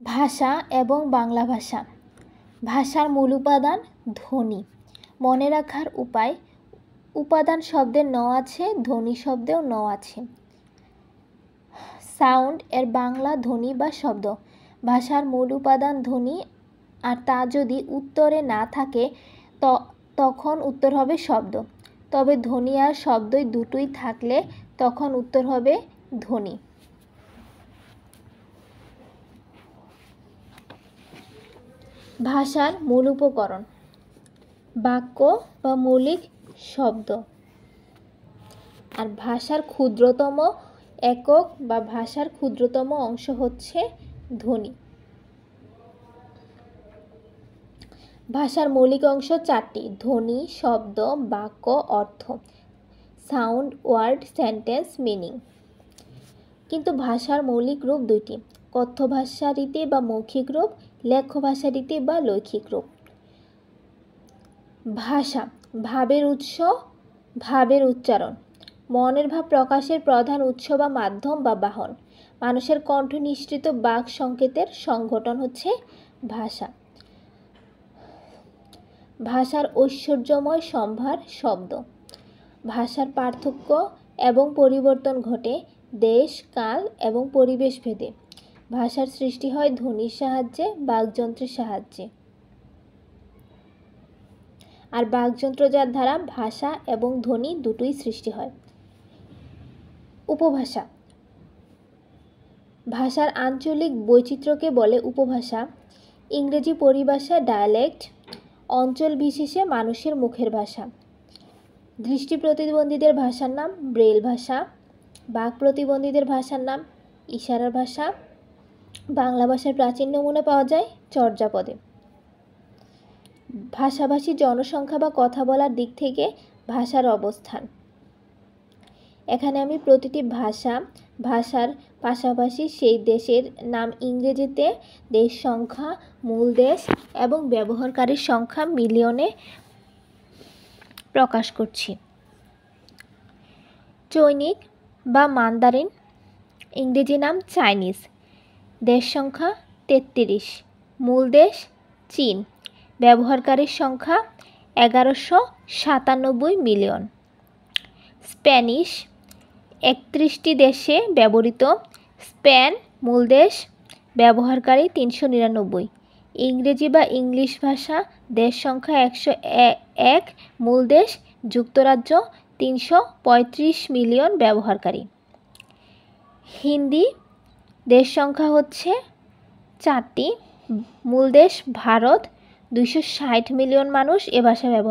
ভাষা এবং বাংলা ভাষা। ভাষার মূল উপাদান ধ্বনি। মনে রাখার উপায়: উপাদান শব্দের ন আছে, ধ্বনি শব্দেও ন আছে। সাউন্ড এর বাংলা ধ্বনি বা শব্দ। ভাষার মূল উপাদান ধ্বনি, আর তা যদি উত্তরে না থাকে তখন উত্তর হবে শব্দ। তবে ধ্বনি আর শব্দই দুটোই থাকলে তখন উত্তর হবে ধ্বনি। ভাষার মূল উপকরণ: বাক্য বা মৌলিক শব্দ। আর ভাষার ক্ষুদ্রতম একক বা ভাষার ক্ষুদ্রতম অংশ হচ্ছে ধ্বনি। ভাষার মৌলিক অংশ চারটি: ধ্বনি, শব্দ, বাক্য, অর্থ। Sound, word, sentence, meaning. কিন্তু ভাষার মৌলিক রূপ দুইটি: কথ্য ভাষা রীতি বা মৌখিক রূপ, লেখ্য ভাষা রীতি বা লৈখিক রূপ। ভাষা ভাবের উৎস, ভাবের উচ্চারণ। মনের ভাব প্রকাশের প্রধান উৎস বা মাধ্যম বা বাহন। মানুষের কণ্ঠ নিঃসৃত বাক সংকেতের সংগঠন হচ্ছে ভাষা। ভাষার ঐশ্বর্যময় সম্ভার শব্দ। ভাষার পার্থক্য এবং পরিবর্তন ঘটে দেশ, কাল এবং পরিবেশ ভেদে। ভাষার সৃষ্টি হয় ধ্বনির সাহায্যে, বাকযন্ত্রের সাহায্যে। আর বাকযন্ত্র যার দ্বারা ভাষা এবং ধ্বনি দুটোই সৃষ্টি হয়। উপভাষা। ভাষার আঞ্চলিক বৈচিত্র্যকে বলে উপভাষা। ইংরেজি পরিভাষা ডায়ালেক্ট। অঞ্চল বিশেষে মানুষের মুখের ভাষা। দৃষ্টি প্রতিবন্ধীদের ভাষার নাম ব্রেল ভাষা। বাক প্রতিবন্ধীদের ভাষার নাম ইশারার ভাষা। বাংলা ভাষার প্রাচীন নমুনা পাওয়া যায় চর্যাপদে। ভাষাভাষী জনসংখ্যা বা কথা বলার দিক থেকে ভাষার অবস্থান। এখানে আমি প্রতিটি ভাষার পাশাপাশি সেই দেশের নাম ইংরেজিতে, দেশ সংখ্যা, মূল দেশ এবং ব্যবহারকারীর সংখ্যা মিলিয়নে প্রকাশ করছি। চৈনিক বা মান্দারিন, ইংরেজি নাম চাইনিজ, দেশ সংখ্যা 33, মূল দেশ চীন, ব্যবহারকারীর সংখ্যা 1197 মিলিয়ন। স্প্যানিশ 31টি দেশে ব্যবহৃত, স্পেন মূল দেশ, ব্যবহারকারী 399। ইংরেজি বা ইংলিশ ভাষা, দেশ সংখ্যা 101, মূল দেশ যুক্তরাজ্য, 335 মিলিয়ন ব্যবহারকারী। হিন্দি, দেশ সংখ্যা হচ্ছে 4টি, মূল দেশ ভারত, 260 মিলিয়ন মানুষ এ ভাষা ব্যবহার